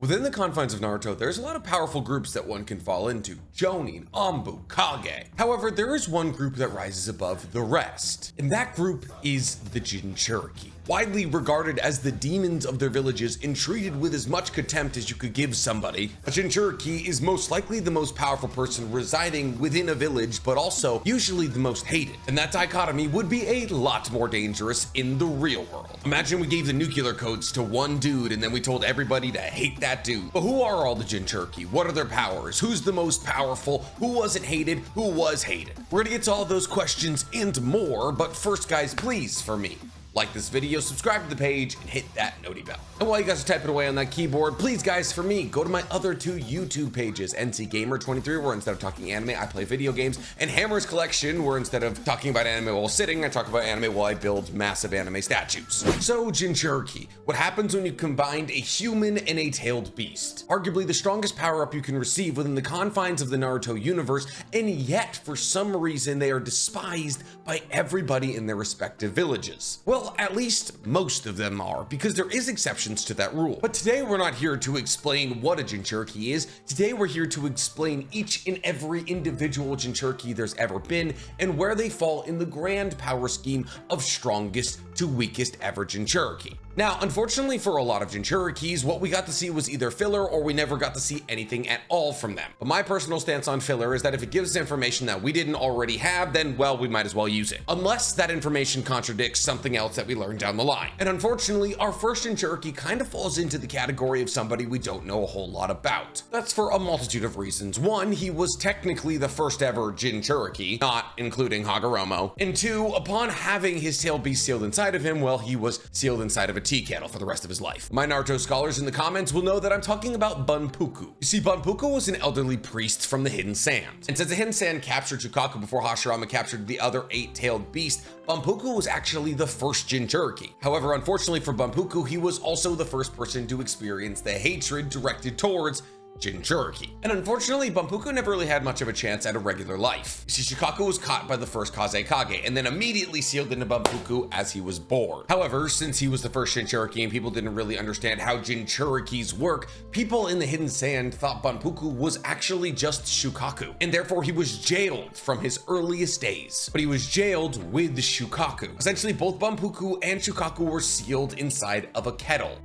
Within the confines of Naruto, there's a lot of powerful groups that one can fall into: Jonin, Anbu, Kage. However, there is one group that rises above the rest, and that group is the Jinchuriki. Widely regarded as the demons of their villages and treated with as much contempt as you could give somebody, a Jinchuriki is most likely the most powerful person residing within a village, but also usually the most hated. And that dichotomy would be a lot more dangerous in the real world. Imagine we gave the nuclear codes to one dude and then we told everybody to hate that dude. But who are all the Jinchuriki? What are their powers? Who's the most powerful? Who wasn't hated? Who was hated? We're gonna get to all those questions and more, but first guys, please, for me, like this video, subscribe to the page, and hit that noti bell. And while you guys are typing away on that keyboard, please guys, for me, go to my other two YouTube pages, NC Gamer 23, where instead of talking anime, I play video games, and Hammer's Collection, where instead of talking about anime while sitting, I talk about anime while I build massive anime statues. So Jinchuriki, what happens when you combine a human and a tailed beast? Arguably the strongest power-up you can receive within the confines of the Naruto universe, and yet for some reason they are despised by everybody in their respective villages. Well, at least most of them are, because there is exceptions to that rule. But today we're not here to explain what a Jinchuriki is. Today we're here to explain each and every individual Jinchuriki there's ever been and where they fall in the grand power scheme of strongest to weakest ever Jinchuriki. Now, unfortunately for a lot of Jinchurikis, what we got to see was either filler or we never got to see anything at all from them. But my personal stance on filler is that if it gives us information that we didn't already have, then well, we might as well use it. Unless that information contradicts something else that we learned down the line. And unfortunately, our first Jinchuriki kind of falls into the category of somebody we don't know a whole lot about. That's for a multitude of reasons. One, he was technically the first ever Jinchuriki, not including Hagoromo. And two, upon having his tail beast sealed inside of him, well, he was sealed inside of a tea kettle for the rest of his life. My Naruto scholars in the comments will know that I'm talking about Bunpuku. You see, Bunpuku was an elderly priest from the Hidden Sand. And since the Hidden Sand captured Shukaku before Hashirama captured the other 8-tailed beast, Bunpuku was actually the first Jinchuriki. However, unfortunately for Bunpuku, he was also the first person to experience the hatred directed towards Jinchuriki. And unfortunately, Bunpuku never really had much of a chance at a regular life. You see, Shukaku was caught by the first Kazekage and then immediately sealed into Bunpuku as he was born. However, since he was the first Jinchuriki and people didn't really understand how Jinchurikis work, people in the Hidden Sand thought Bunpuku was actually just Shukaku, and therefore he was jailed from his earliest days. But he was jailed with Shukaku. Essentially, both Bunpuku and Shukaku were sealed inside of a kettle.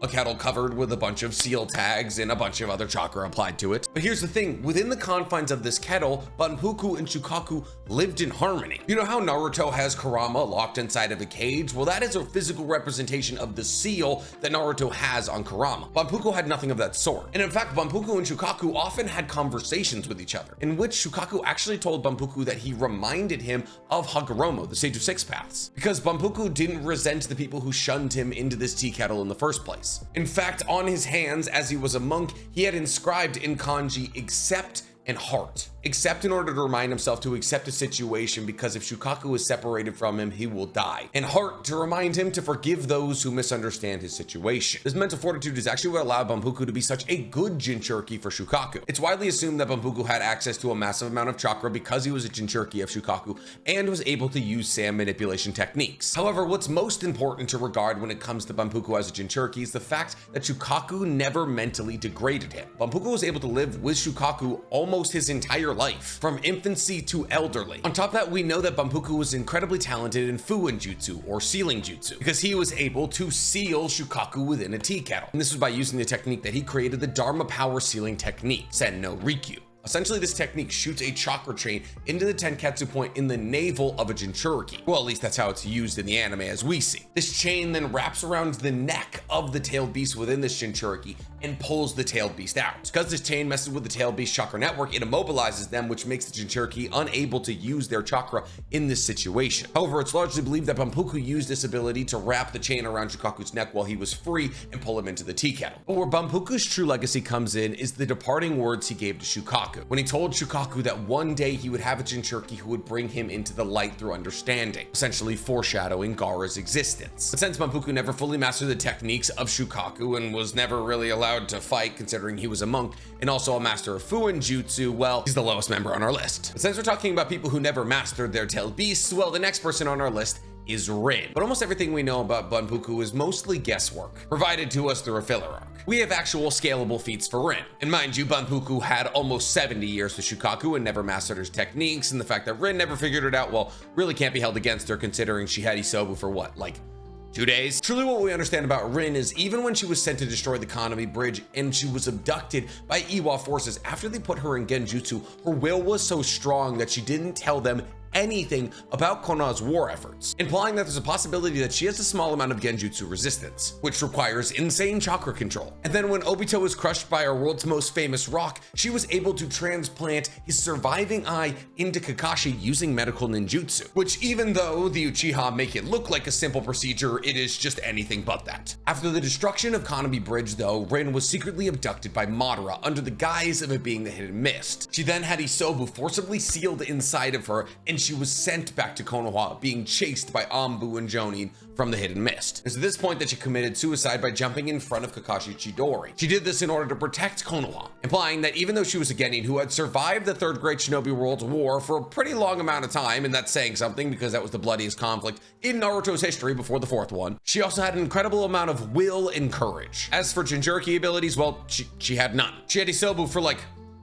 A kettle covered with a bunch of seal tags and a bunch of other chakra applied to it. But here's the thing, within the confines of this kettle, Bunpuku and Shukaku lived in harmony. You know how Naruto has Kurama locked inside of a cage? Well, that is a physical representation of the seal that Naruto has on Kurama. Bunpuku had nothing of that sort. And in fact, Bunpuku and Shukaku often had conversations with each other, in which Shukaku actually told Bunpuku that he reminded him of Hagoromo, the Sage of Six Paths, because Bunpuku didn't resent the people who shunned him into this tea kettle in the first place. In fact, on his hands, as he was a monk, he had inscribed in kanji, accept and heart. Except in order to remind himself to accept a situation, because if Shukaku is separated from him, he will die. And heart to remind him to forgive those who misunderstand his situation. This mental fortitude is actually what allowed Bunpuku to be such a good Jinchuriki for Shukaku. It's widely assumed that Bunpuku had access to a massive amount of chakra because he was a Jinchuriki of Shukaku and was able to use sand manipulation techniques. However, what's most important to regard when it comes to Bunpuku as a Jinchuriki is the fact that Shukaku never mentally degraded him. Bunpuku was able to live with Shukaku almost his entire life, from infancy to elderly. On top of that, we know that Bunpuku was incredibly talented in Fuin Jutsu, or sealing jutsu, because he was able to seal Shukaku within a tea kettle. And this was by using the technique that he created, the Dharma power sealing technique, Sen no Rikyu. Essentially, this technique shoots a chakra chain into the Tenketsu point in the navel of a Jinchuriki. Well, at least that's how it's used in the anime as we see. This chain then wraps around the neck of the tailed beast within this Jinchuriki and pulls the tailed beast out. Because this chain messes with the tailed beast chakra network, it immobilizes them, which makes the Jinchuriki unable to use their chakra in this situation. However, it's largely believed that Bunpuku used this ability to wrap the chain around Shukaku's neck while he was free and pull him into the tea kettle. But where Bunpuku's true legacy comes in is the departing words he gave to Shukaku, when he told Shukaku that one day he would have a Jinchuriki who would bring him into the light through understanding, essentially foreshadowing Gaara's existence. But since Bunpuku never fully mastered the techniques of Shukaku and was never really allowed to fight, considering he was a monk and also a master of Fuin Jutsu, well, he's the lowest member on our list. But since we're talking about people who never mastered their tailed beasts, well, the next person on our list is Rin. But almost everything we know about Bunpuku is mostly guesswork, provided to us through a filler arc. We have actual scalable feats for Rin. And mind you, Bunpuku had almost 70 years to Shukaku and never mastered his techniques, and the fact that Rin never figured it out, well, really can't be held against her considering she had Isobu for what, like 2 days? Truly what we understand about Rin is even when she was sent to destroy the Kanami Bridge and she was abducted by Iwa forces after they put her in Genjutsu, her will was so strong that she didn't tell them anything about Konoha's war efforts, implying that there's a possibility that she has a small amount of Genjutsu resistance, which requires insane chakra control. And then when Obito was crushed by our world's most famous rock, she was able to transplant his surviving eye into Kakashi using medical ninjutsu, which even though the Uchiha make it look like a simple procedure, it is just anything but that. After the destruction of Kanami Bridge though, Rin was secretly abducted by Madara under the guise of it being the Hidden Mist. She then had Isobu forcibly sealed inside of her, and she was sent back to Konoha, being chased by Anbu and Jonin from the Hidden Mist. It's at this point that she committed suicide by jumping in front of Kakashi Chidori. She did this in order to protect Konoha, implying that even though she was a genin who had survived the Third Great Shinobi World War for a pretty long amount of time, and that's saying something because that was the bloodiest conflict in Naruto's history before the fourth one, she also had an incredible amount of will and courage. As for Jinchuriki abilities, well, she had none. She had Isobu for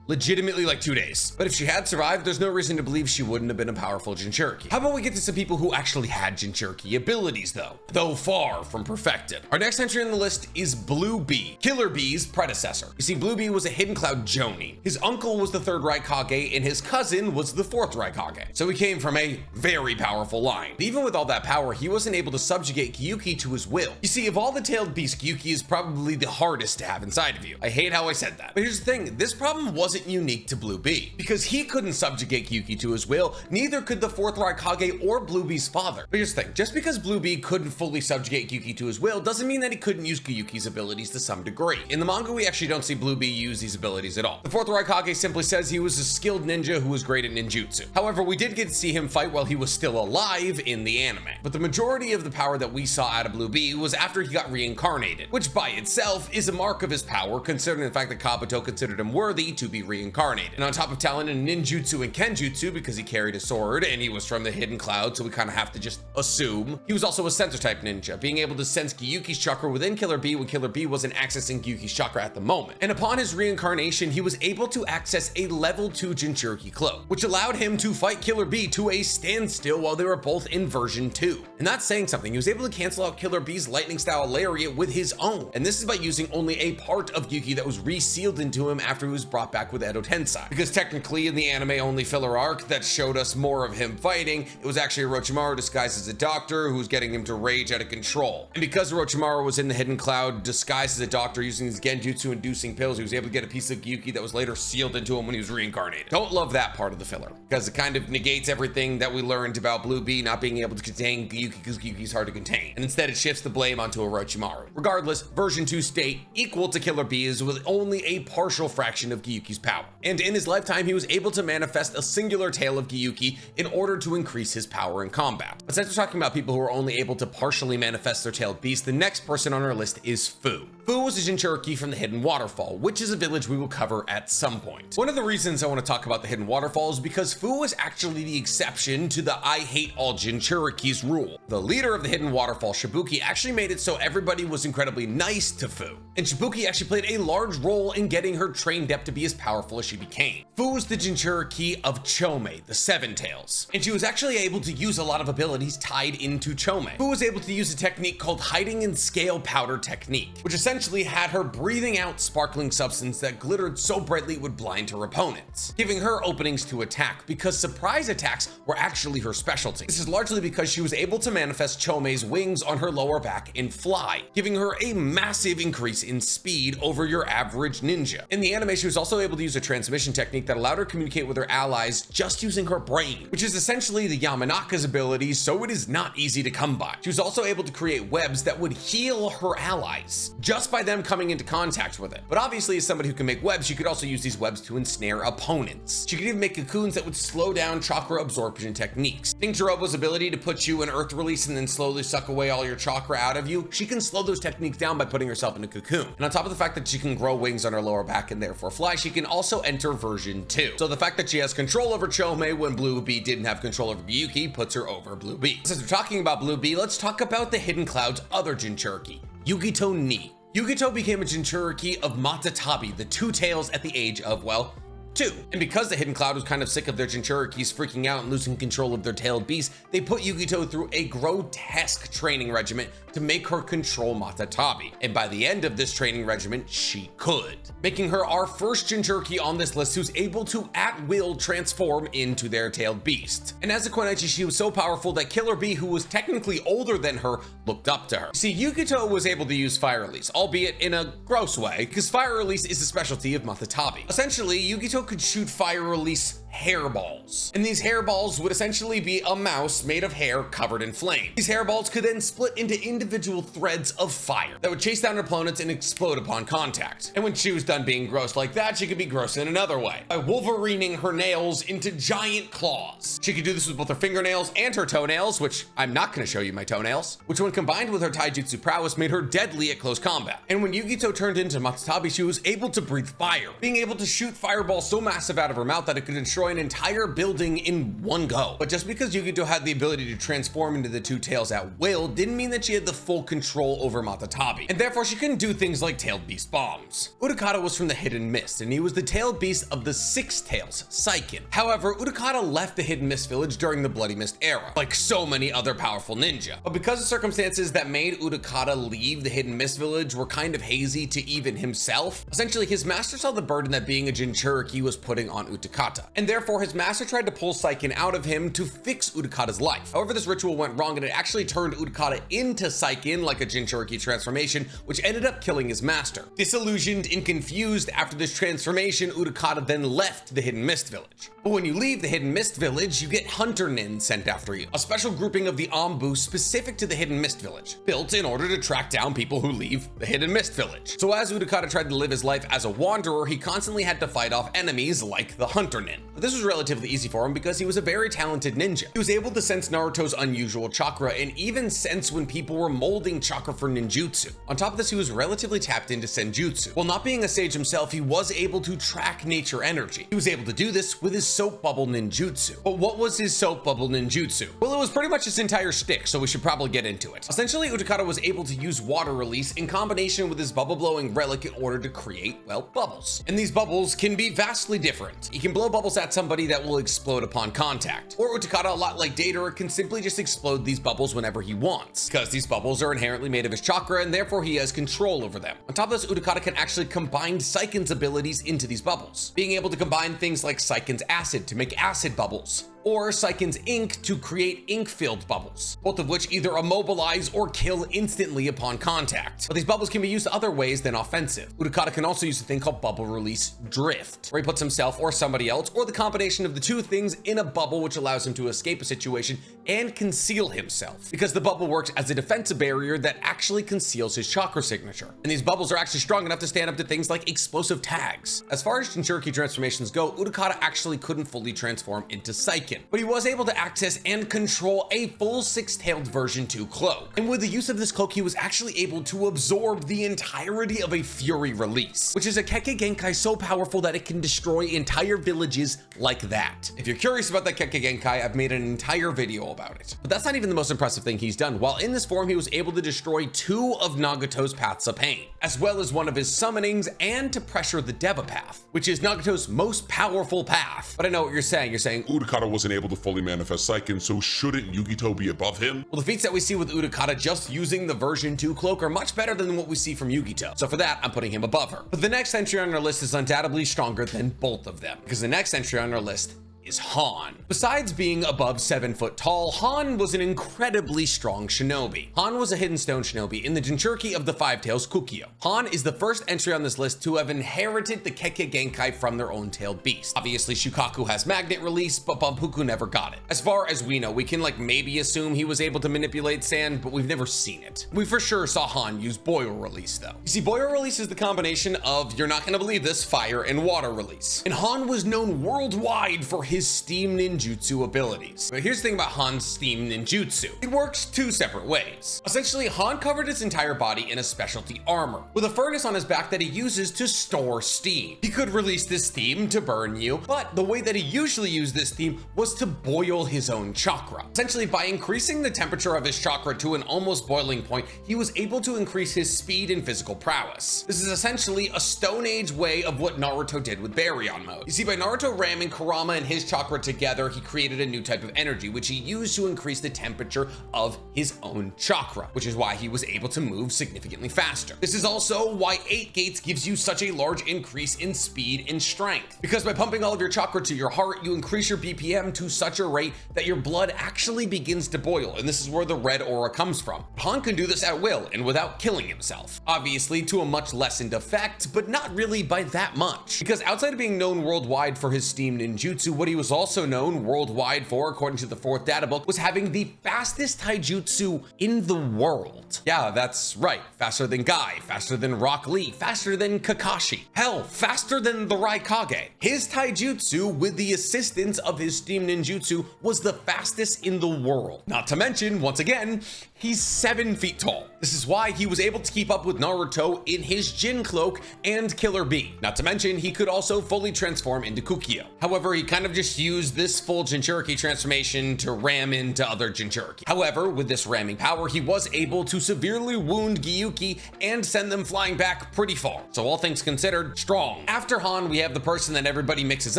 legitimately 2 days. But if she had survived, there's no reason to believe she wouldn't have been a powerful Jinchuriki. How about we get to some people who actually had Jinchuriki abilities though far from perfected. Our next entry on the list is Bluebee, Killer Bee's predecessor. You see, Bluebee was a Hidden Cloud Jonin. His uncle was the third Raikage and his cousin was the fourth Raikage. So he came from a very powerful line. But even with all that power, he wasn't able to subjugate Gyuki to his will. You see, of all the tailed beasts, Gyuki is probably the hardest to have inside of you. I hate how I said that. But here's the thing, this problem wasn't unique to Bluebee, because he couldn't subjugate Gyuki to his will, neither could the fourth Raikage or Bluebee's father. But here's the thing, just because Bluebee couldn't fully subjugate Gyuki to his will doesn't mean that he couldn't use Gyuki's abilities to some degree. In the manga, we actually don't see Bluebee use these abilities at all. The fourth Raikage simply says he was a skilled ninja who was great at ninjutsu. However, we did get to see him fight while he was still alive in the anime. But the majority of the power that we saw out of Bluebee was after he got reincarnated, which by itself is a mark of his power, considering the fact that Kabuto considered him worthy to be reincarnated. And on top of talent in ninjutsu and kenjutsu, because he carried a sword and he was from the Hidden Cloud, so we kind of have to just assume, he was also a sensor type ninja, being able to sense Gyuki's chakra within Killer Bee when Killer Bee wasn't accessing Gyuki's chakra at the moment. And upon his reincarnation, he was able to access a level 2 Jinchuriki cloak, which allowed him to fight Killer Bee to a standstill while they were both in version 2. And that's saying something. He was able to cancel out Killer Bee's lightning style lariat with his own. And this is by using only a part of Gyuki that was resealed into him after he was brought back with Edo Tensei. Because technically in the anime only filler arc that showed us more of him fighting, it was actually Orochimaru disguised as a doctor who was getting him to rage out of control. And because Orochimaru was in the Hidden Cloud disguised as a doctor using his genjutsu inducing pills, he was able to get a piece of Gyuki that was later sealed into him when he was reincarnated. Don't love that part of the filler, because it kind of negates everything that we learned about Bluebee not being able to contain Gyuki because Gyuki's hard to contain. And instead it shifts the blame onto Orochimaru. Regardless, version 2 state equal to Killer Bee is with only a partial fraction of Gyuki's power. And in his lifetime, he was able to manifest a singular tail of Gyuki in order to increase his power in combat. But since we're talking about people who are only able to partially manifest their tailed beast, the next person on our list is Fu. Fu was a Jinchuriki from the Hidden Waterfall, which is a village we will cover at some point. One of the reasons I want to talk about the Hidden Waterfall is because Fu was actually the exception to the I hate all Jinchurikis rule. The leader of the Hidden Waterfall, Shibuki, actually made it so everybody was incredibly nice to Fu. And Shibuki actually played a large role in getting her trained up to be as powerful as she became. Fu was the Jinchuriki of Chome, the Seven Tails. And she was actually able to use a lot of abilities tied into Chome. Fu was able to use a technique called hiding in scale powder technique, which essentially had her breathing out sparkling substance that glittered so brightly it would blind her opponents, giving her openings to attack because surprise attacks were actually her specialty. This is largely because she was able to manifest Chome's wings on her lower back and fly, giving her a massive increase in speed over your average ninja. In the anime, she was also able to use a transmission technique that allowed her to communicate with her allies just using her brain, which is essentially the Yamanaka's ability, so it is not easy to come by. She was also able to create webs that would heal her allies just by them coming into contact with it. But obviously, as somebody who can make webs, she could also use these webs to ensnare opponents. She could even make cocoons that would slow down chakra absorption techniques. Jirobo's ability to put you in earth release and then slowly suck away all your chakra out of you, she can slow those techniques down by putting herself in a cocoon. And on top of the fact that she can grow wings on her lower back and therefore fly, she can can also enter version 2. So the fact that she has control over Chome when Bluebee didn't have control over Yuki puts her over Bluebee. Since we're talking about Bluebee, let's talk about the Hidden Cloud's other Jinchuriki, Yukito Ni. Yukito became a Jinchuriki of Matatabi, the two tails, at the age of, well, 2. And because the Hidden Cloud was kind of sick of their Jinchurikis freaking out and losing control of their tailed beast, they put Yukito through a grotesque training regimen to make her control Matatabi. And by the end of this training regimen, she could, making her our first Jinchuriki on this list who's able to at will transform into their tailed beast. And as a Koinaichi, she was so powerful that Killer Bee, who was technically older than her, looked up to her. See, Yukito was able to use Fire Release, albeit in a gross way, because Fire Release is a specialty of Matatabi. Essentially, Yukito could shoot Fire Release hairballs. And these hairballs would essentially be a mouse made of hair covered in flame. These hairballs could then split into individual threads of fire that would chase down opponents and explode upon contact. And when she was done being gross like that, she could be gross in another way, by Wolverining her nails into giant claws. She could do this with both her fingernails and her toenails, which I'm not going to show you my toenails, which when combined with her taijutsu prowess made her deadly at close combat. And when Yukito turned into Matatabi, she was able to breathe fire, being able to shoot fireballs so massive out of her mouth that it could destroy an entire building in one go. But just because Yukito had the ability to transform into the two tails at will didn't mean that she had the full control over Matatabi, and therefore she couldn't do things like tailed beast bombs. Urakata was from the Hidden Mist, and he was the tailed beast of the Six Tails, Saiken. However, Urakata left the Hidden Mist village during the Bloody Mist era, like so many other powerful ninja. But because the circumstances that made Urakata leave the Hidden Mist village were kind of hazy to even himself, essentially his master saw the burden that being a Jinchuriki was putting on Urakata, and therefore his master tried to pull Saiken out of him to fix Urakata's life. However, this ritual went wrong and it actually turned Urakata into Saiken like a Jinchuriki transformation, which ended up killing his master. Disillusioned and confused after this transformation, Urakata then left the Hidden Mist village. But when you leave the Hidden Mist village, you get Hunter Nin sent after you, a special grouping of the Ambu specific to the Hidden Mist village, built in order to track down people who leave the Hidden Mist village. So as Urakata tried to live his life as a wanderer, he constantly had to fight off enemies like the Hunter Nin. But this was relatively easy for him because he was a very talented ninja. He was able to sense Naruto's unusual chakra and even sense when people were molding chakra for ninjutsu. On top of this, he was relatively tapped into senjutsu. While not being a sage himself, he was able to track nature energy. He was able to do this with his soap bubble ninjutsu. But what was his soap bubble ninjutsu? Well, it was pretty much his entire shtick, so we should probably get into it. Essentially, Urakata was able to use water release in combination with his bubble blowing relic in order to create, well, bubbles. And these bubbles can be vastly different. He can blow bubbles at somebody that will explode upon contact. Or Urakata, a lot like Deidara, can simply just explode these bubbles whenever he wants, because these bubbles are inherently made of his chakra and therefore he has control over them. On top of this, Urakata can actually combine Saiken's abilities into these bubbles, being able to combine things like Saiken's acid to make acid bubbles, or Saiken's ink to create ink-filled bubbles, both of which either immobilize or kill instantly upon contact. But these bubbles can be used other ways than offensive. Urakata can also use a thing called bubble release drift, where he puts himself or somebody else, or the combination of the two things in a bubble, which allows him to escape a situation and conceal himself, because the bubble works as a defensive barrier that actually conceals his chakra signature. And these bubbles are actually strong enough to stand up to things like explosive tags. As far as Jinchuriki transformations go, Urakata actually couldn't fully transform into Saiken, but he was able to access and control a full six-tailed version 2 cloak. And with the use of this cloak, he was actually able to absorb the entirety of a Fury release, which is a Kekkei Genkai so powerful that it can destroy entire villages like that. If you're curious about that Kekkei Genkai, I've made an entire video about it. But that's not even the most impressive thing he's done. While in this form, he was able to destroy 2 of Nagato's paths of pain, as well as one of his summonings, and to pressure the Deva path, which is Nagato's most powerful path. But I know what you're saying. You're saying Urakata wasn't able to fully manifest Saiken, so shouldn't Yukito be above him? Well, the feats that we see with Urakata just using the version 2 cloak are much better than what we see from Yukito. So for that, I'm putting him above her. But the next entry on our list is undoubtedly stronger than both of them, because the next entry on our list is Han. Besides being above 7 foot tall, Han was an incredibly strong shinobi. Han was a hidden stone shinobi in the Jinchuriki of the Five Tails Kukyo. Han is the first entry on this list to have inherited the Kekkei Genkai from their own tailed beast. Obviously, Shukaku has magnet release, but Bunpuku never got it. As far as we know, we can maybe assume he was able to manipulate sand, but we've never seen it. We for sure saw Han use boil release though. You see, boil release is the combination of, you're not gonna believe this, fire and water release. And Han was known worldwide for his his steam ninjutsu abilities. But here's the thing about Han's steam ninjutsu. It works two separate ways. Essentially, Han covered his entire body in a specialty armor, with a furnace on his back that he uses to store steam. He could release this steam to burn you, but the way that he usually used this steam was to boil his own chakra. Essentially, by increasing the temperature of his chakra to an almost boiling point, he was able to increase his speed and physical prowess. This is essentially a Stone Age way of what Naruto did with Baryon mode. You see, by Naruto ramming Kurama and his chakra together, he created a new type of energy, which he used to increase the temperature of his own chakra, which is why he was able to move significantly faster. This is also why 8 Gates gives you such a large increase in speed and strength, because by pumping all of your chakra to your heart, you increase your BPM to such a rate that your blood actually begins to boil, and this is where the red aura comes from. Han can do this at will and without killing himself. Obviously to a much lessened effect, but not really by that much, because outside of being known worldwide for his steam ninjutsu, what he was also known worldwide for, according to the 4th data book, was having the fastest taijutsu in the world. Yeah, that's right. Faster than Guy, faster than Rock Lee, faster than Kakashi. Hell, faster than the Raikage. His taijutsu, with the assistance of his steam ninjutsu, was the fastest in the world. Not to mention, once again, he's 7 feet tall. This is why he was able to keep up with Naruto in his Jin cloak and Killer Bee. Not to mention, he could also fully transform into Kukio. However, he kind of just used this full Jinchuriki transformation to ram into other Jinchuriki. However, with this ramming power, he was able to severely wound Gyuki and send them flying back pretty far. So all things considered, strong. After Han, we have the person that everybody mixes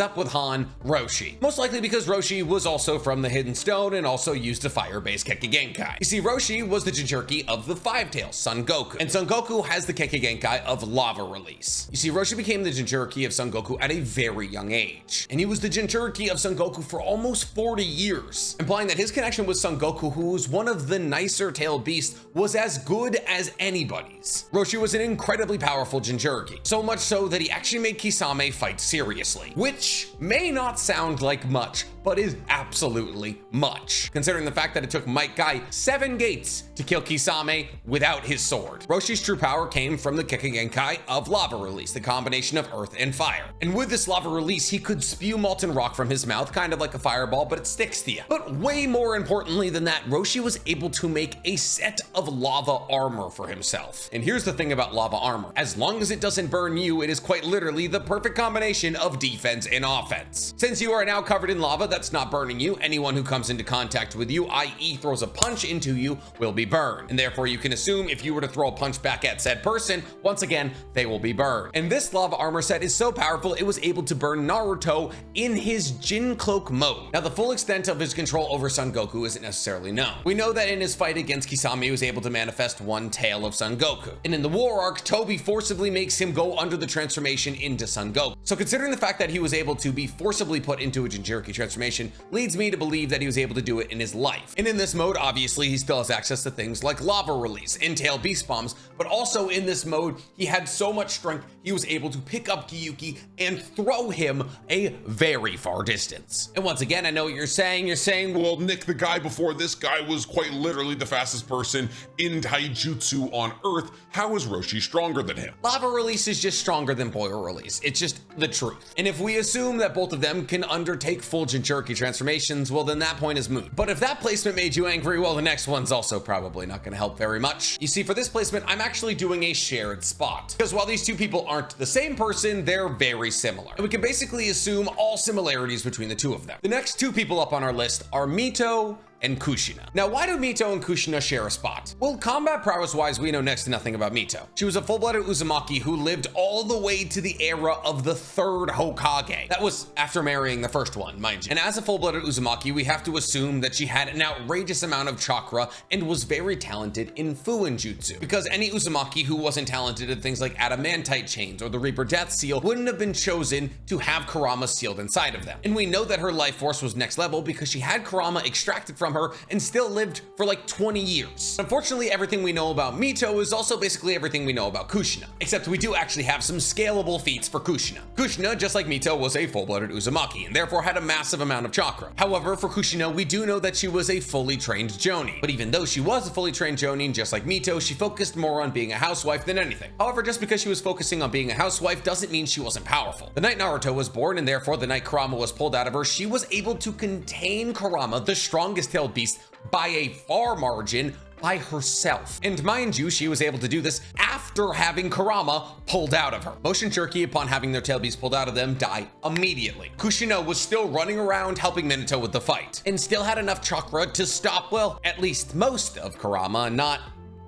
up with Han, Roshi. Most likely because Roshi was also from the Hidden Stone and also used a fire-based Kekkei. You see, Roshi was the Jinchuriki of the Five Tails, Son Goku. And Son Goku has the Kekkei of Lava Release. You see, Roshi became the Jinchuriki of Son Goku at a very young age. And he was the Jinchuriki of Son Goku for almost 40 years, implying that his connection with Son Goku, who was one of the nicer tailed beasts, was as good as anybody's. Roshi was an incredibly powerful Jinchuriki, so much so that he actually made Kisame fight seriously, which may not sound like much, but is absolutely much, considering the fact that it took Might Guy 7 gates to kill Kisame without his sword. Roshi's true power came from the Kekkei of Lava Release, the combination of earth and fire. And with this Lava Release, he could spew molten rock from his mouth, kind of like a fireball, but it sticks to you. But way more importantly than that, Roshi was able to make a set of lava armor for himself. And here's the thing about lava armor. As long as it doesn't burn you, it is quite literally the perfect combination of defense and offense. Since you are now covered in lava that's not burning you, anyone who comes into contact with you, i.e. throws a punch into you, will be burned. And therefore you can assume if you were to throw a punch back at said person, once again, they will be burned. And this lava armor set is so powerful, it was able to burn Naruto in his Jin cloak mode. Now, the full extent of his control over Son Goku isn't necessarily known. We know that in his fight against Kisame, he was able to manifest one tail of Son Goku. And in the war arc, Toby forcibly makes him go under the transformation into Son Goku. So considering the fact that he was able to be forcibly put into a Jinchuriki transformation leads me to believe that he was able to do it in his life. And in this mode, obviously, he still has access to things like Lava Release and Tail Beast Bombs, but also in this mode, he had so much strength, he was able to pick up Gyuki and throw him a very far distance. And once again, I know what you're saying, well, Nick, the guy before this guy was quite literally the fastest person in taijutsu on Earth. How is Roshi stronger than him? Lava Release is just stronger than Boil Release. It's just the truth. And if we assume that both of them can undertake full Jinchuriki transformations, well, then that point is moot. But if that placement made you angry, well, the next one's also probably not going to help very much. You see, for this placement, I'm actually doing a shared spot, because while these two people aren't the same person, they're very similar. And we can basically assume all similarities between the two of them. The next two people up on our list are Mito and Kushina. Now, why do Mito and Kushina share a spot? Well, combat prowess wise, we know next to nothing about Mito. She was a full-blooded Uzumaki who lived all the way to the era of the 3rd Hokage. That was after marrying the first one, mind you. And as a full-blooded Uzumaki, we have to assume that she had an outrageous amount of chakra and was very talented in Fuin Jutsu, because any Uzumaki who wasn't talented in things like adamantite chains or the Reaper Death Seal wouldn't have been chosen to have Kurama sealed inside of them. And we know that her life force was next level because she had Kurama extracted from from her and still lived for like 20 years. Unfortunately, everything we know about Mito is also basically everything we know about Kushina, except we do actually have some scalable feats for Kushina. Kushina, just like Mito, was a full-blooded Uzumaki and therefore had a massive amount of chakra. However, for Kushina, we do know that she was a fully trained Jonin. But even though she was a fully trained Jonin, just like Mito, she focused more on being a housewife than anything. However, just because she was focusing on being a housewife doesn't mean she wasn't powerful. The night Naruto was born, and therefore the night Kurama was pulled out of her, she was able to contain Kurama, the strongest tailed beast, by a far margin by herself. And mind you, she was able to do this after having Kurama pulled out of her. Most Jinchuriki, upon having their tail beast pulled out of them, die immediately. Kushina was still running around helping Minato with the fight, and still had enough chakra to stop, well, at least most of Kurama, not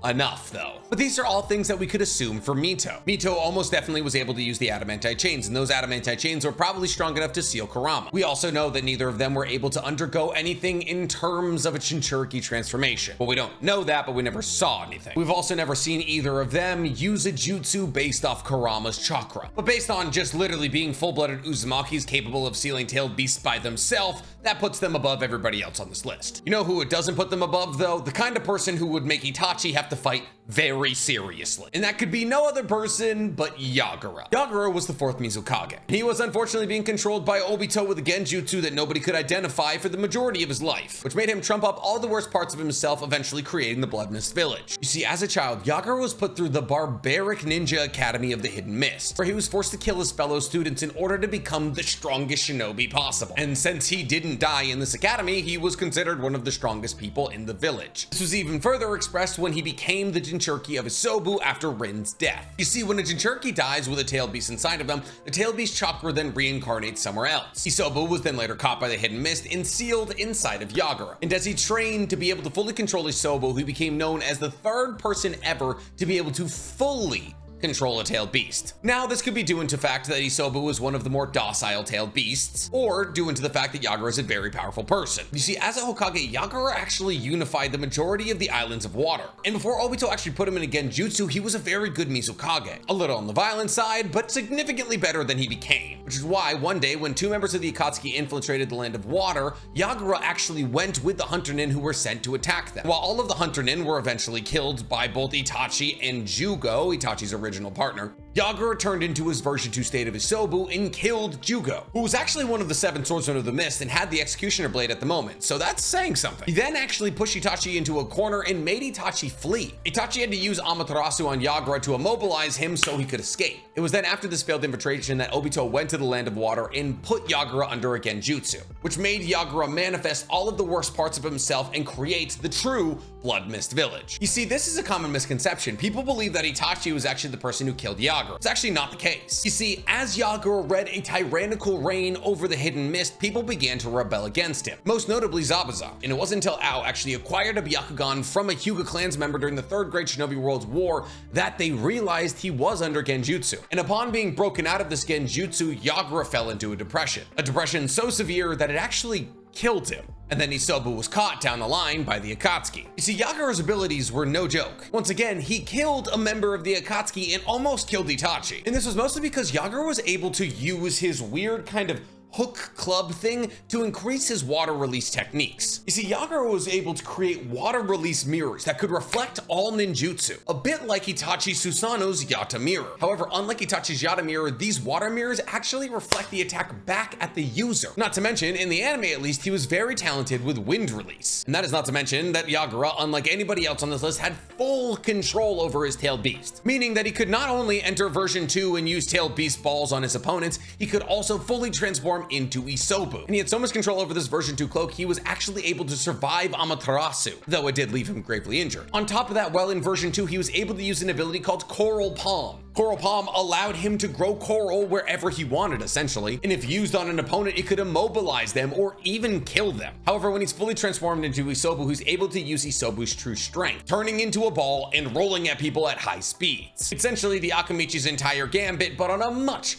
enough though. But these are all things that we could assume for Mito. Mito almost definitely was able to use the adamantite chains, and those adamantite chains were probably strong enough to seal Kurama. We also know that neither of them were able to undergo anything in terms of a Jinchuriki transformation. Well, we don't know that, but we never saw anything. We've also never seen either of them use a jutsu based off Kurama's chakra. But based on just literally being full-blooded Uzumakis capable of sealing tailed beasts by themselves, that puts them above everybody else on this list. You know who it doesn't put them above though? The kind of person who would make Itachi have to fight very seriously. And that could be no other person but Yagura. Yagura was the fourth Mizukage. He was unfortunately being controlled by Obito with a genjutsu that nobody could identify for the majority of his life, which made him trump up all the worst parts of himself, eventually creating the Blood Mist Village. You see, as a child, Yagura was put through the barbaric ninja academy of the Hidden Mist, where he was forced to kill his fellow students in order to become the strongest shinobi possible. And since he didn't die in this academy, he was considered one of the strongest people in the village. This was even further expressed when he became the Jinchuriki of Isobu after Rin's death. You see, when a Jinchuriki dies with a tailed beast inside of them, the tailed beast chakra then reincarnates somewhere else. Isobu was then later caught by the Hidden Mist and sealed inside of Yagura. And as he trained to be able to fully control Isobu, he became known as the third person ever to be able to fully control a tailed beast. Now, this could be due into the fact that Isobu was one of the more docile tailed beasts, or due into the fact that Yagura is a very powerful person. You see, as a Hokage, Yagura actually unified the majority of the islands of water. And before Obito actually put him in a genjutsu, he was a very good Mizukage. A little on the violent side, but significantly better than he became. Which is why one day, when two members of the Akatsuki infiltrated the land of water, Yagura actually went with the Hunter Nin who were sent to attack them. While all of the Hunter Nin were eventually killed by both Itachi and Jugo, Itachi's original partner, Yagura turned into his version 2 state of Isobu and killed Jugo, who was actually one of the 7 swordsmen of the mist and had the executioner blade at the moment, so that's saying something. He then actually pushed Itachi into a corner and made Itachi flee. Itachi had to use Amaterasu on Yagura to immobilize him so he could escape. It was then after this failed infiltration that Obito went to the land of water and put Yagura under a genjutsu, which made Yagura manifest all of the worst parts of himself and create the true Blood Mist Village. You see, this is a common misconception. People believe that Itachi was actually the person who killed Yagura. It's actually not the case. You see, as Yagura read a tyrannical reign over the Hidden Mist, people began to rebel against him, most notably Zabuza. And it wasn't until Ao actually acquired a Byakugan from a Hyuga clans member during the Third Great Shinobi World's War that they realized he was under genjutsu. And upon being broken out of this genjutsu, Yagura fell into a depression so severe that it actually killed him. And then Isobu was caught down the line by the Akatsuki. You see, Yagura's abilities were no joke. Once again, he killed a member of the Akatsuki and almost killed Itachi. And this was mostly because Yagura was able to use his weird kind of hook club thing to increase his water release techniques. You see, Yagura was able to create water release mirrors that could reflect all ninjutsu, a bit like Itachi Susanoo's Yata mirror. However, unlike Itachi's Yata mirror, these water mirrors actually reflect the attack back at the user. Not to mention, in the anime at least, he was very talented with wind release. And that is not to mention that Yagura, unlike anybody else on this list, had full control over his tailed beast, meaning that he could not only enter version 2 and use tailed beast balls on his opponents, he could also fully transform into Isobu. And he had so much control over this version 2 cloak, he was actually able to survive Amaterasu, though it did leave him gravely injured. On top of that, while in version 2, he was able to use an ability called Coral Palm. Coral Palm allowed him to grow coral wherever he wanted, essentially, and if used on an opponent, it could immobilize them or even kill them. However, when he's fully transformed into Isobu, he's able to use Isobu's true strength, turning into a ball and rolling at people at high speeds. Essentially, the Akamichi's entire gambit, but on a much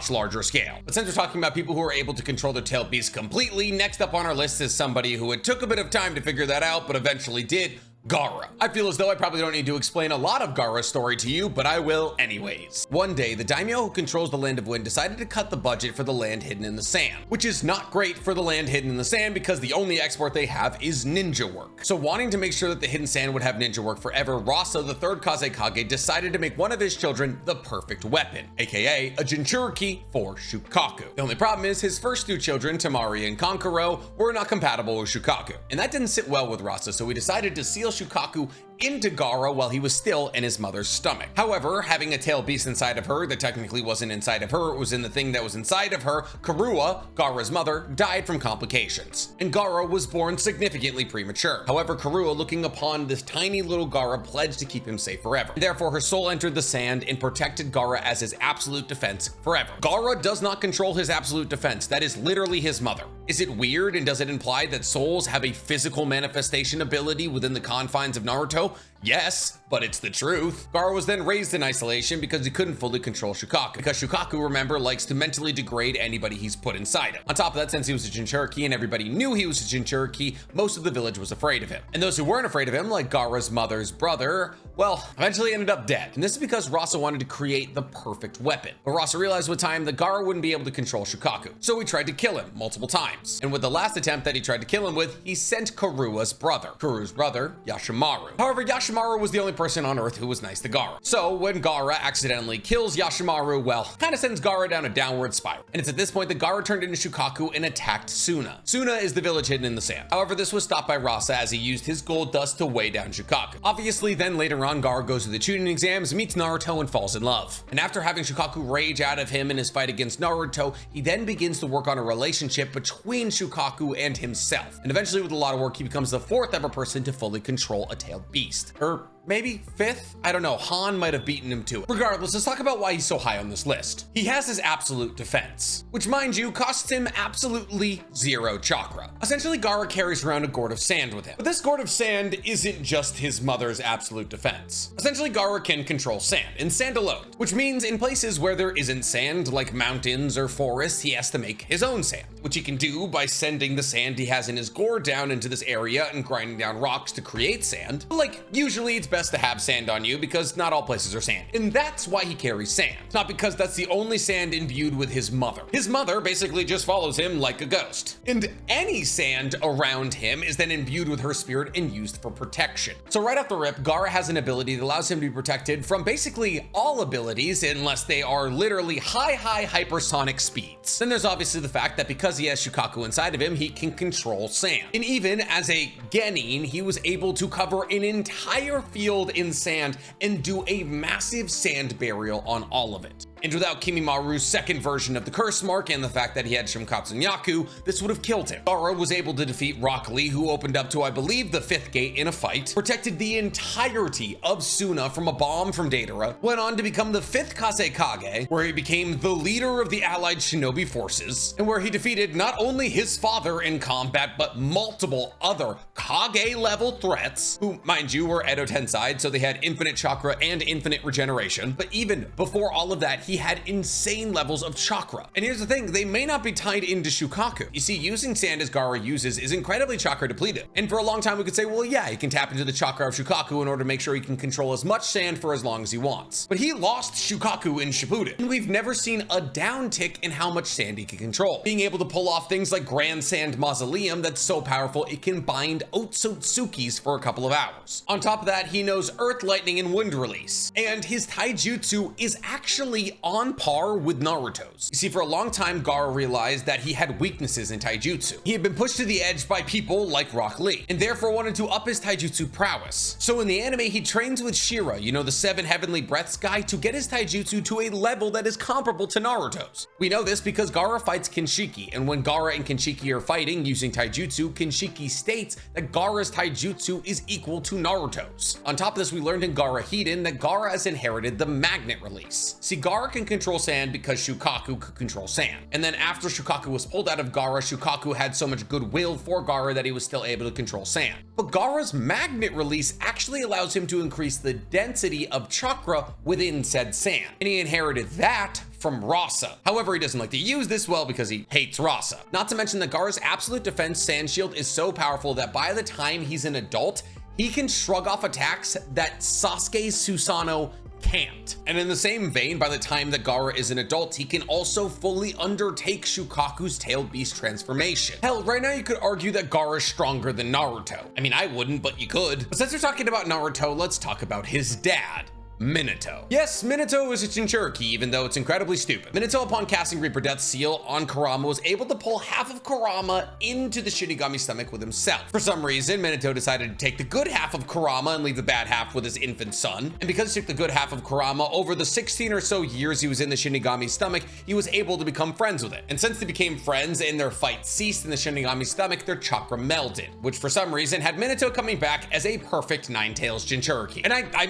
larger scale. But since we're talking about people who are able to control their tailed beast completely, next up on our list is somebody who it took a bit of time to figure that out, but eventually did, Gaara. I feel as though I probably don't need to explain a lot of Gaara's story to you, but I will anyways. One day, the daimyo who controls the Land of Wind decided to cut the budget for the land hidden in the sand, which is not great for the land hidden in the sand because the only export they have is ninja work. So wanting to make sure that the hidden sand would have ninja work forever, Rasa, the third Kazekage, decided to make one of his children the perfect weapon, aka a Jinchuriki for Shukaku. The only problem is his first two children, Tamari and Kankuro, were not compatible with Shukaku, and that didn't sit well with Rasa, so he decided to seal Shukaku into Gaara while he was still in his mother's stomach. However, having a tail beast inside of her that technically wasn't inside of her, it was in the thing that was inside of her, Karua, Gaara's mother, died from complications, and Gaara was born significantly premature. However, Karua, looking upon this tiny little Gaara, pledged to keep him safe forever. Therefore, her soul entered the sand and protected Gaara as his absolute defense forever. Gaara does not control his absolute defense. That is literally his mother. Is it weird, and does it imply that souls have a physical manifestation ability within the confines of Naruto? Yes, but it's the truth. Gaara was then raised in isolation because he couldn't fully control Shukaku. Because Shukaku, remember, likes to mentally degrade anybody he's put inside him. On top of that, since he was a Jinchuriki and everybody knew he was a Jinchuriki, most of the village was afraid of him. And those who weren't afraid of him, like Gaara's mother's brother, well, eventually ended up dead. And this is because Rasa wanted to create the perfect weapon. But Rasa realized with time that Gaara wouldn't be able to control Shukaku. So he tried to kill him multiple times. And with the last attempt that he tried to kill him with, he sent Karua's brother. Karua's brother, Yashimaru. However, Yashimaru was the only person on Earth who was nice to Gaara. So when Gaara accidentally kills Yashimaru, well, kind of sends Gaara down a downward spiral. And it's at this point that Gaara turned into Shukaku and attacked Suna. Suna is the village hidden in the sand. However, this was stopped by Rasa as he used his gold dust to weigh down Shukaku. Obviously, then later on, Gaara goes to the tuning exams, meets Naruto, and falls in love. And after having Shukaku rage out of him in his fight against Naruto, he then begins to work on a relationship between Shukaku and himself. And eventually, with a lot of work, he becomes the fourth ever person to fully control a tailed beast. Or maybe fifth? I don't know. Han might have beaten him to it. Regardless, let's talk about why he's so high on this list. He has his absolute defense, which, mind you, costs him absolutely 0 chakra. Essentially, Gaara carries around a gourd of sand with him. But this gourd of sand isn't just his mother's absolute defense. Essentially, Gaara can control sand, and sand alone, which means in places where there isn't sand, like mountains or forests, he has to make his own sand, which he can do by sending the sand he has in his gourd down into this area and grinding down rocks to create sand. But like, usually it's best to have sand on you because not all places are sand. And that's why he carries sand. It's not because that's the only sand imbued with his mother. His mother basically just follows him like a ghost. And any sand around him is then imbued with her spirit and used for protection. So right off the rip, Gaara has an ability that allows him to be protected from basically all abilities unless they are literally high hypersonic speeds. Then there's obviously the fact that because he has Shukaku inside of him, he can control sand. And even as a genin, he was able to cover an entire field in sand and do a massive sand burial on all of it. And without Kimimaru's second version of the curse mark and the fact that he had Shimkatsu Nyaku, this would have killed him. Gaara was able to defeat Rock Lee, who opened up to, I believe, the 5th gate in a fight, protected the entirety of Suna from a bomb from Deidara, went on to become the 5th Kazekage, where he became the leader of the allied shinobi forces, and where he defeated not only his father in combat, but multiple other Kage-level threats, who, mind you, were Edo Tensei, so they had infinite chakra and infinite regeneration. But even before all of that, he had insane levels of chakra. And here's the thing, they may not be tied into Shukaku. You see, using sand as Gaara uses is incredibly chakra depleted. And for a long time we could say, well, yeah, he can tap into the chakra of Shukaku in order to make sure he can control as much sand for as long as he wants. But he lost Shukaku in Shippuden, and we've never seen a downtick in how much sand he can control. Being able to pull off things like Grand Sand Mausoleum that's so powerful it can bind Otsutsukis for a couple of hours. On top of that, he knows Earth, Lightning, and Wind Release. And his taijutsu is actually on par with Naruto's. You see, for a long time, Gaara realized that he had weaknesses in taijutsu. He had been pushed to the edge by people like Rock Lee, and therefore wanted to up his taijutsu prowess. So in the anime, he trains with Shira, you know, the 7 heavenly breaths guy, to get his taijutsu to a level that is comparable to Naruto's. We know this because Gaara fights Kinshiki, and when Gaara and Kinshiki are fighting using taijutsu, Kinshiki states that Gaara's taijutsu is equal to Naruto's. On top of this, we learned in Gaara Hiden that Gaara has inherited the magnet release. See, Gaara can control sand because Shukaku could control sand. And then after Shukaku was pulled out of Gaara, Shukaku had so much goodwill for Gaara that he was still able to control sand. But Gaara's magnet release actually allows him to increase the density of chakra within said sand. And he inherited that from Rasa. However, he doesn't like to use this well because he hates Rasa. Not to mention that Gaara's absolute defense sand shield is so powerful that by the time he's an adult, he can shrug off attacks that Sasuke Susanoo can't. And in the same vein, by the time that Gaara is an adult, he can also fully undertake Shukaku's tailed beast transformation. Hell, right now you could argue that Gaara is stronger than Naruto. I mean, I wouldn't, but you could. But since we're talking about Naruto, let's talk about his dad, Minato. Yes, Minato is a Jinchuriki, even though it's incredibly stupid. Minato, upon casting Reaper Death's seal on Kurama, was able to pull half of Kurama into the Shinigami stomach with himself. For some reason, Minato decided to take the good half of Kurama and leave the bad half with his infant son. And because he took the good half of Kurama, over the 16 or so years he was in the Shinigami stomach, he was able to become friends with it. And since they became friends and their fight ceased in the Shinigami stomach, their chakra melded, which for some reason had Minato coming back as a perfect Nine-Tails Jinchuriki. And I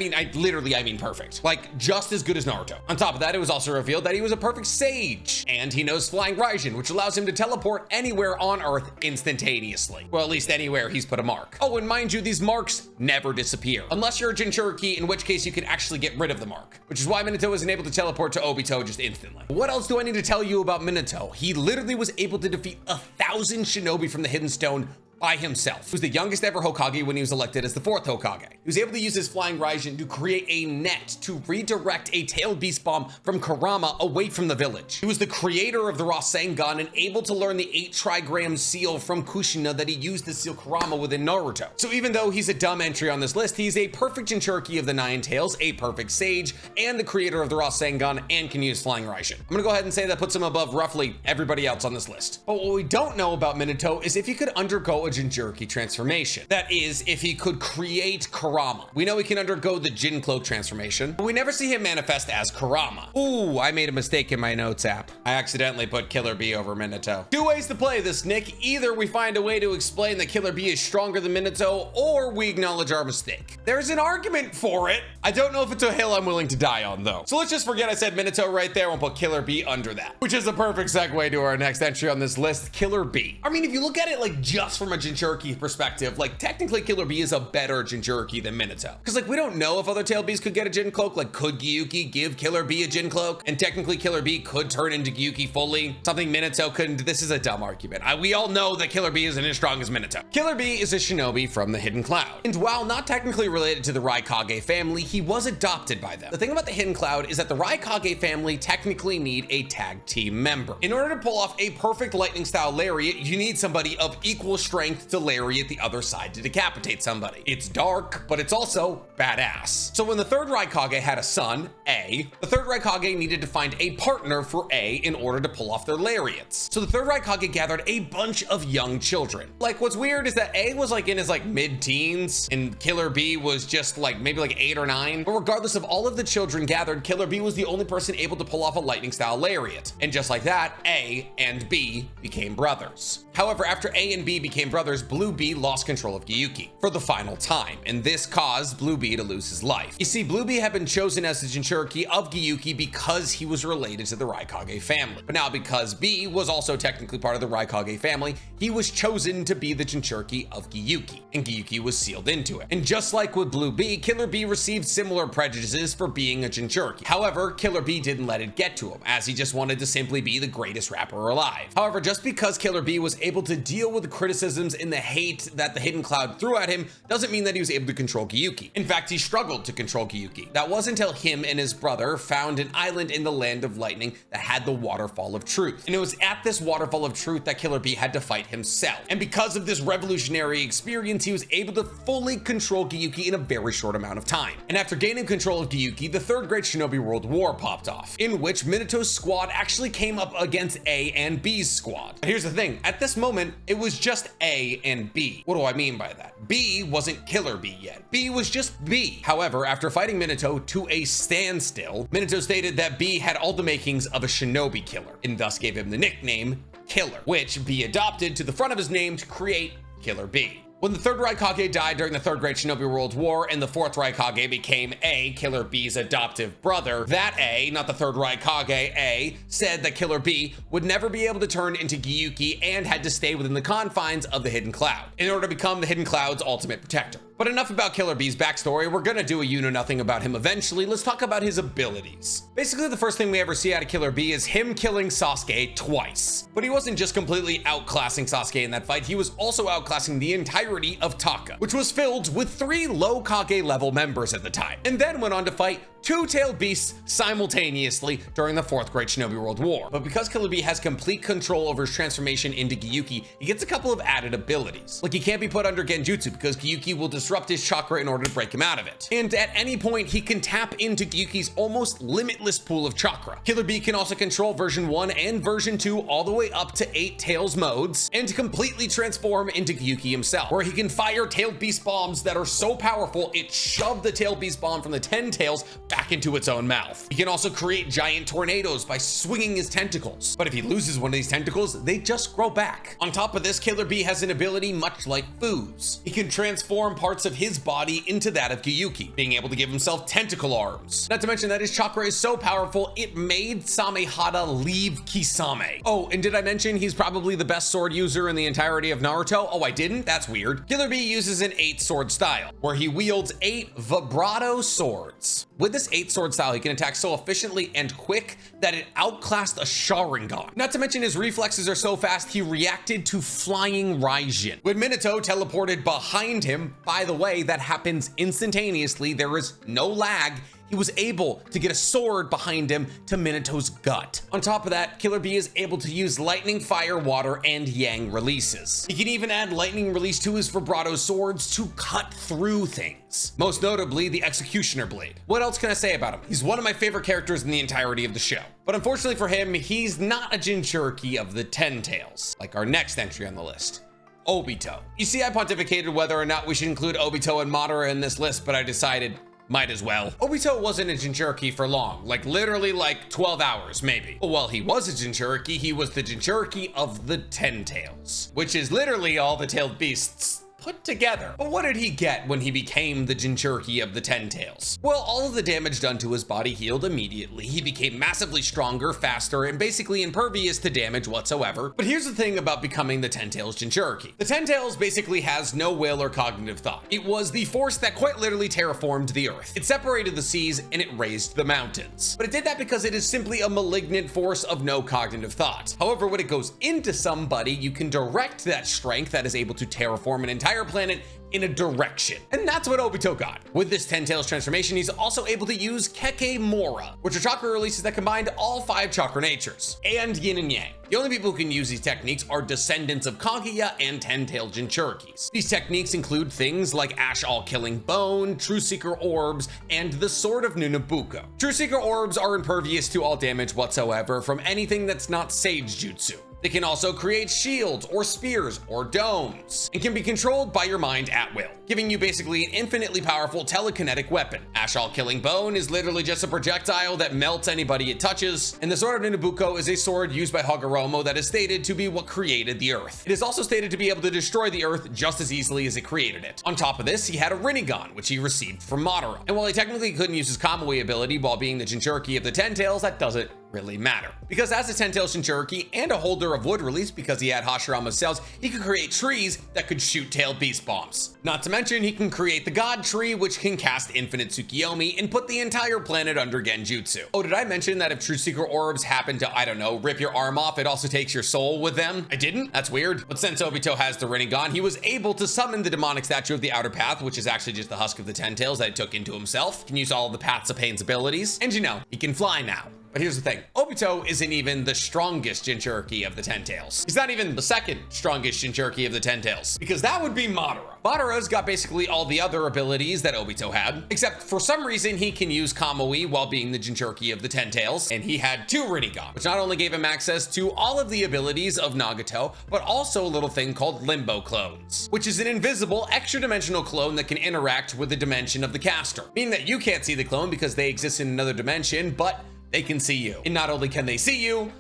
mean perfect. Like, just as good as Naruto. On top of that, it was also revealed that he was a perfect sage, and he knows Flying Raijin, which allows him to teleport anywhere on Earth instantaneously. Well, at least anywhere he's put a mark. Oh, and mind you, these marks never disappear. Unless you're a Jinchuriki, in which case you can actually get rid of the mark, which is why Minato isn't able to teleport to Obito just instantly. What else do I need to tell you about Minato? He literally was able to defeat 1,000 shinobi from the Hidden Stone by himself. He was the youngest ever Hokage when he was elected as the 4th Hokage. He was able to use his Flying Raijin to create a net to redirect a tailed beast bomb from Kurama away from the village. He was the creator of the Rasengan and able to learn the 8 trigram seal from Kushina that he used to seal Kurama within Naruto. So even though he's a dumb entry on this list, he's a perfect Jinchuriki of the Nine Tails, a perfect sage, and the creator of the Rasengan, and can use Flying Raijin. I'm gonna go ahead and say that puts him above roughly everybody else on this list. But what we don't know about Minato is if he could undergo a Jinchuriki transformation. That is, if he could create Kurama. We know he can undergo the Jin Cloak transformation, but we never see him manifest as Kurama. Ooh, I made a mistake in my notes app. I accidentally put Killer Bee over Minato. 2 ways to play this, Nick. Either we find a way to explain that Killer Bee is stronger than Minato, or we acknowledge our mistake. There's an argument for it. I don't know if it's a hill I'm willing to die on, though. So let's just forget I said Minato right there and put Killer Bee under that, which is a perfect segue to our next entry on this list, Killer Bee. I mean, if you look at it like just from a Jinchuriki perspective, like technically Killer Bee is a better Jinchuriki than Minato. Because like we don't know if other tail bees could get a Jin Cloak. Like, could Gyuki give Killer Bee a Jin Cloak? And technically Killer Bee could turn into Gyuki fully, something Minato couldn't. This is a dumb argument. We all know that Killer Bee isn't as strong as Minato. Killer Bee is a shinobi from the Hidden Cloud. And while not technically related to the Raikage family, he was adopted by them. The thing about the Hidden Cloud is that the Raikage family technically need a tag team member. In order to pull off a perfect lightning style lariat, you need somebody of equal strength to lariat the other side to decapitate somebody. It's dark, but it's also badass. So when the 3rd Raikage had a son, A, the 3rd Raikage needed to find a partner for A in order to pull off their lariats. So the 3rd Raikage gathered a bunch of young children. Like, what's weird is that A was like in his like mid-teens and Killer Bee was just like maybe like 8 or 9. But regardless of all of the children gathered, Killer Bee was the only person able to pull off a lightning style lariat. And just like that, A and B became brothers. However, after A and B became brothers, Bluebee lost control of Gyuki for the final time, and this caused Bluebee to lose his life. You see, Bluebee had been chosen as the Jinchuriki of Gyuki because he was related to the Raikage family. But now because B was also technically part of the Raikage family, he was chosen to be the Jinchuriki of Gyuki, and Gyuki was sealed into it. And just like with Bluebee, Killer Bee received similar prejudices for being a Jinchuriki. However, Killer Bee didn't let it get to him, as he just wanted to simply be the greatest rapper alive. However, just because Killer Bee was able to deal with the criticisms and the hate that the Hidden Cloud threw at him doesn't mean that he was able to control Gyuki. In fact, he struggled to control Gyuki. That was until him and his brother found an island in the Land of Lightning that had the Waterfall of Truth. And it was at this Waterfall of Truth that Killer Bee had to fight himself. And because of this revolutionary experience, he was able to fully control Gyuki in a very short amount of time. And after gaining control of Gyuki, the 3rd Great Shinobi World War popped off, in which Minato's squad actually came up against A and B's squad. But here's the thing, at this moment, it was just A and B. What do I mean by that? B wasn't Killer Bee yet. B was just B. However, after fighting Minato to a standstill, Minato stated that B had all the makings of a shinobi killer, and thus gave him the nickname Killer, which B adopted to the front of his name to create Killer Bee. When the 3rd Raikage died during the 3rd Great Shinobi World War and the 4th Raikage became A, Killer Bee's adoptive brother, that A, not the 3rd Raikage, A, said that Killer Bee would never be able to turn into Gyuki and had to stay within the confines of the Hidden Cloud in order to become the Hidden Cloud's ultimate protector. But enough about Killer Bee's backstory. We're gonna do a you know nothing about him eventually. Let's talk about his abilities. Basically, the first thing we ever see out of Killer Bee is him killing Sasuke twice. But he wasn't just completely outclassing Sasuke in that fight, he was also outclassing the entire entirety of Taka, which was filled with 3 low Kage level members at the time, and then went on to fight 2 tailed beasts simultaneously during the 4th Great Shinobi World War. But because Killer Bee has complete control over his transformation into Gyuki, he gets a couple of added abilities. Like, he can't be put under Genjutsu because Gyuki will disrupt his chakra in order to break him out of it. And at any point, he can tap into Gyuki's almost limitless pool of chakra. Killer Bee can also control version 1 and version 2 all the way up to 8 Tails modes, and completely transform into Gyuki himself, where he can fire tailed beast bombs that are so powerful it shoved the tailed beast bomb from the 10 tails back into its own mouth. He can also create giant tornadoes by swinging his tentacles, but if he loses one of these tentacles, they just grow back. On top of this, Killer Bee has an ability much like Fu's. He can transform parts of his body into that of Gyuki, being able to give himself tentacle arms. Not to mention that his chakra is so powerful, it made Samehada leave Kisame. Oh, and did I mention he's probably the best sword user in the entirety of Naruto? Oh, I didn't? That's weird. Killer Bee uses an 8 sword style, where he wields 8 vibrato swords. With this 8 sword style, he can attack so efficiently and quick that it outclassed a Sharingan. Not to mention his reflexes are so fast, he reacted to flying Raijin. When Minato teleported behind him, by the way, that happens instantaneously, there is no lag, he was able to get a sword behind him to Minato's gut. On top of that, Killer Bee is able to use lightning, fire, water, and yang releases. He can even add lightning release to his vibrato swords to cut through things. Most notably, the Executioner Blade. What else can I say about him? He's one of my favorite characters in the entirety of the show. But unfortunately for him, he's not a Jinchuriki of the 10 tails, like our next entry on the list. Obito. You see, I pontificated whether or not we should include Obito and Madara in this list, but I decided might as well. Obito wasn't a Jinchuriki for long, like literally like 12 hours maybe. But while he was a Jinchuriki, he was the Jinchuriki of the 10 tails, which is literally all the tailed beasts put together. But what did he get when he became the Jinchuriki of the 10 tails? Well, all of the damage done to his body healed immediately. He became massively stronger, faster, and basically impervious to damage whatsoever. But here's the thing about becoming the 10 tails Jinchuriki. The 10 tails basically has no will or cognitive thought. It was the force that quite literally terraformed the earth. It separated the seas and it raised the mountains. But it did that because it is simply a malignant force of no cognitive thought. However, when it goes into somebody, you can direct that strength that is able to terraform an entire planet in a direction. And that's what Obito got. With this 10 tails transformation, he's also able to use Keke Mora, which are chakra releases that combined all 5 chakra natures, and yin and yang. The only people who can use these techniques are descendants of Kaguya and 10-tailed Jinchurikis. These techniques include things like Ash All-Killing Bone, True Seeker Orbs, and the Sword of Nunabuko. True Seeker Orbs are impervious to all damage whatsoever from anything that's not Sage Jutsu. They can also create shields or spears or domes, and can be controlled by your mind at will, giving you basically an infinitely powerful telekinetic weapon. Ash All-Killing Bone is literally just a projectile that melts anybody it touches, and the Sword of Nunabuko is a sword used by Hagoromo that is stated to be what created the Earth. It is also stated to be able to destroy the Earth just as easily as it created it. On top of this, he had a Rinnegan, which he received from Madara. And while he technically couldn't use his Kamui ability while being the Jinchuriki of the 10 tails, that doesn't really matter. Because as a 10-tailed Jinchuriki and a holder of wood release because he had Hashirama's cells, he could create trees that could shoot tailed beast bombs. Not to mention, he can create the God Tree, which can cast infinite Tsukiyomi and put the entire planet under Genjutsu. Oh, did I mention that if True Seeker Orbs happen to, I don't know, rip your arm off, it also takes your soul with them? I didn't? That's weird. But since Obito has the Rinnegan, he was able to summon the demonic statue of the Outer Path, which is actually just the husk of the 10 tails that he took into himself. He can use all of the Paths of Pain's abilities. And you know, he can fly now. But here's the thing, Obito isn't even the strongest Jinchuriki of the 10 tails. He's not even the second strongest Jinchuriki of the 10 tails, because that would be Madara. Madara's got basically all the other abilities that Obito had, except for some reason he can use Kamui while being the Jinchuriki of the 10 tails, and he had 2 Rinnegan, which not only gave him access to all of the abilities of Nagato, but also a little thing called Limbo Clones, which is an invisible extra-dimensional clone that can interact with the dimension of the caster, meaning that you can't see the clone because they exist in another dimension, but they can see you. And not only can they see you,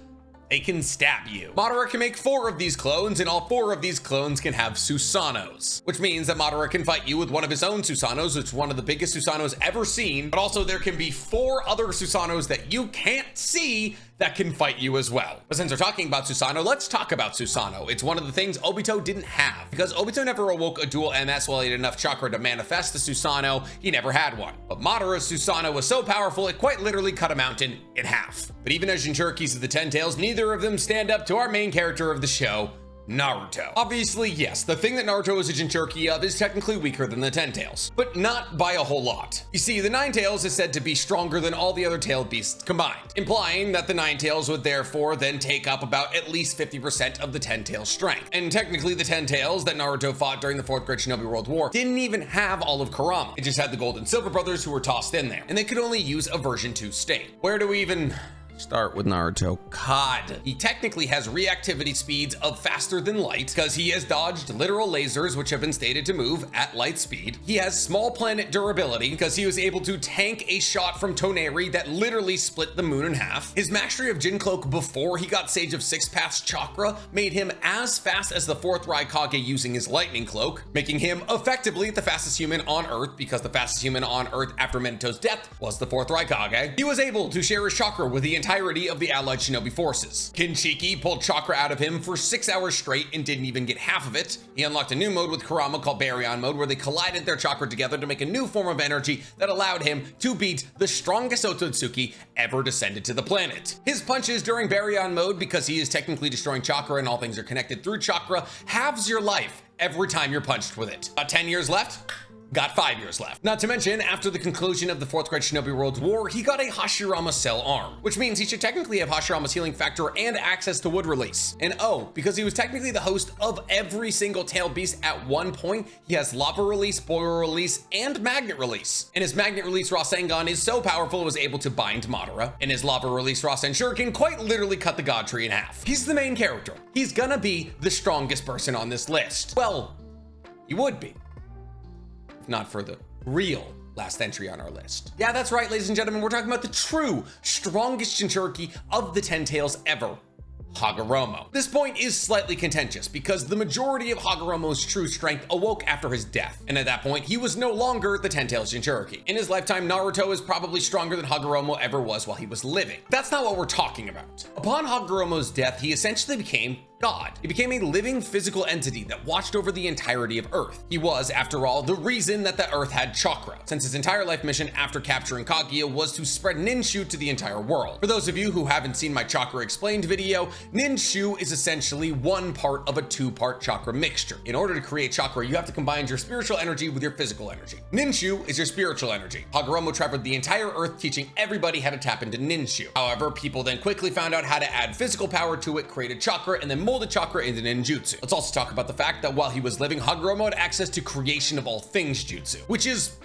they can stab you. Madara can make 4 of these clones, and all 4 of these clones can have Susanos, which means that Madara can fight you with one of his own Susanos, which is one of the biggest Susanos ever seen, but also there can be 4 other Susanos that you can't see that can fight you as well. But since we're talking about Susanoo, let's talk about Susanoo. It's one of the things Obito didn't have, because Obito never awoke a dual MS while he had enough chakra to manifest the Susanoo. He never had one. But Madara's Susanoo was so powerful, it quite literally cut a mountain in half. But even as Jinchurikis of the 10 tails, neither of them stand up to our main character of the show, Naruto. Obviously, yes, the thing that Naruto is a Jinchuriki of is technically weaker than the Ten Tails, but not by a whole lot. You see, the Nine Tails is said to be stronger than all the other tailed beasts combined, implying that the Nine Tails would therefore then take up about at least 50% of the Ten Tails' strength. And technically, the Ten Tails that Naruto fought during the Fourth Great Shinobi World War didn't even have all of Kurama. It just had the Gold and Silver brothers who were tossed in there, and they could only use a version 2 state. Where do we even start with Naruto? God. He technically has reactivity speeds of faster than light because he has dodged literal lasers which have been stated to move at light speed. He has small planet durability because he was able to tank a shot from Toneri that literally split the moon in half. His mastery of Jin Cloak before he got Sage of Six Paths chakra made him as fast as the 4th Raikage using his lightning cloak, making him effectively the fastest human on Earth because the fastest human on Earth after Minato's death was the 4th Raikage. He was able to share his chakra with the entirety of the allied shinobi forces. Jinchuriki pulled chakra out of him for 6 hours straight and didn't even get half of it. He unlocked a new mode with Kurama called Baryon mode where they collided their chakra together to make a new form of energy that allowed him to beat the strongest Otsutsuki ever descended to the planet. His punches during Baryon mode, because he is technically destroying chakra and all things are connected through chakra, halves your life every time you're punched with it. Got 10 years left? Got 5 years left. Not to mention, after the conclusion of the Fourth Great Shinobi World War, he got a Hashirama Cell arm, which means he should technically have Hashirama's healing factor and access to wood release. And oh, because he was technically the host of every single tailed beast at one point, he has lava release, boil release, and magnet release. And his magnet release Rasengan is so powerful it was able to bind Madara, and his lava release Rasen Shuriken quite literally cut the god tree in half. He's the main character. He's gonna be the strongest person on this list. Well, he would be. Not for the real last entry on our list. Yeah, that's right, ladies and gentlemen, we're talking about the true strongest Jinchuriki of the Ten Tails ever, Hagoromo. This point is slightly contentious because the majority of Hagoromo's true strength awoke after his death, and at that point he was no longer the Ten Tails Jinchuriki. In his lifetime, Naruto is probably stronger than Hagoromo ever was while he was living. That's not what we're talking about. Upon Hagoromo's death, he essentially became God. He became a living physical entity that watched over the entirety of Earth. He was, after all, the reason that the Earth had chakra, since his entire life mission after capturing Kaguya was to spread Ninshu to the entire world. For those of you who haven't seen my chakra explained video, Ninshu is essentially one part of a 2-part chakra mixture. In order to create chakra, you have to combine your spiritual energy with your physical energy. Ninshu is your spiritual energy. Hagoromo traveled the entire Earth teaching everybody how to tap into Ninshu. However, people then quickly found out how to add physical power to it, created chakra, and then molded chakra into ninjutsu. Let's also talk about the fact that while he was living, Hagoromo had access to creation of all things jutsu, which is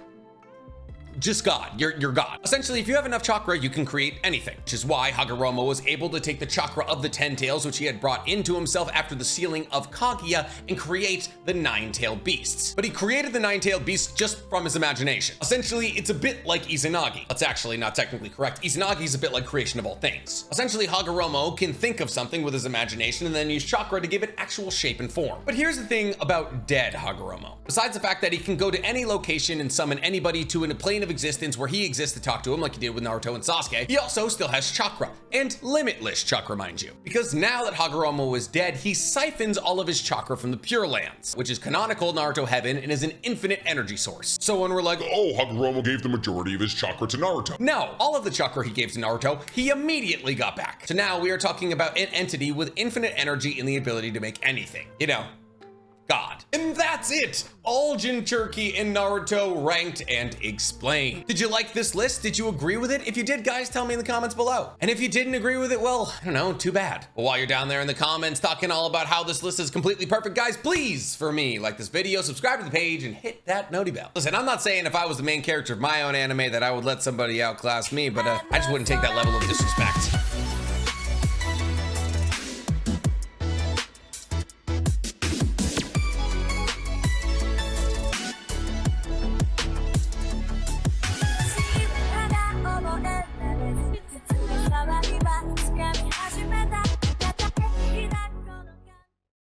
just God. You're God. Essentially, if you have enough chakra, you can create anything, which is why Hagoromo was able to take the chakra of the Ten Tails, which he had brought into himself after the sealing of Kaguya, and create the Nine-Tailed Beasts. But he created the Nine-Tailed Beasts just from his imagination. Essentially, it's a bit like Izanagi. That's actually not technically correct. Izanagi is a bit like creation of all things. Essentially, Hagoromo can think of something with his imagination and then use chakra to give it actual shape and form. But here's the thing about dead Hagoromo. Besides the fact that he can go to any location and summon anybody to a plane of existence where he exists to talk to him like he did with Naruto and Sasuke, he also still has chakra, and limitless chakra, mind you. Because now that Hagoromo is dead, he siphons all of his chakra from the Pure Lands, which is canonical Naruto heaven and is an infinite energy source. So when we're like, oh, Hagoromo gave the majority of his chakra to Naruto. No, all of the chakra he gave to Naruto, he immediately got back. So now we are talking about an entity with infinite energy and the ability to make anything. You know, God. And that's it. All Jinchuriki and Naruto ranked and explained. Did you like this list? Did you agree with it? If you did, guys, tell me in the comments below. And if you didn't agree with it, well, I don't know, too bad. But while you're down there in the comments talking all about how this list is completely perfect, guys, please, for me, like this video, subscribe to the page, and hit that noti bell. Listen, I'm not saying if I was the main character of my own anime that I would let somebody outclass me, but I just wouldn't take that level of disrespect.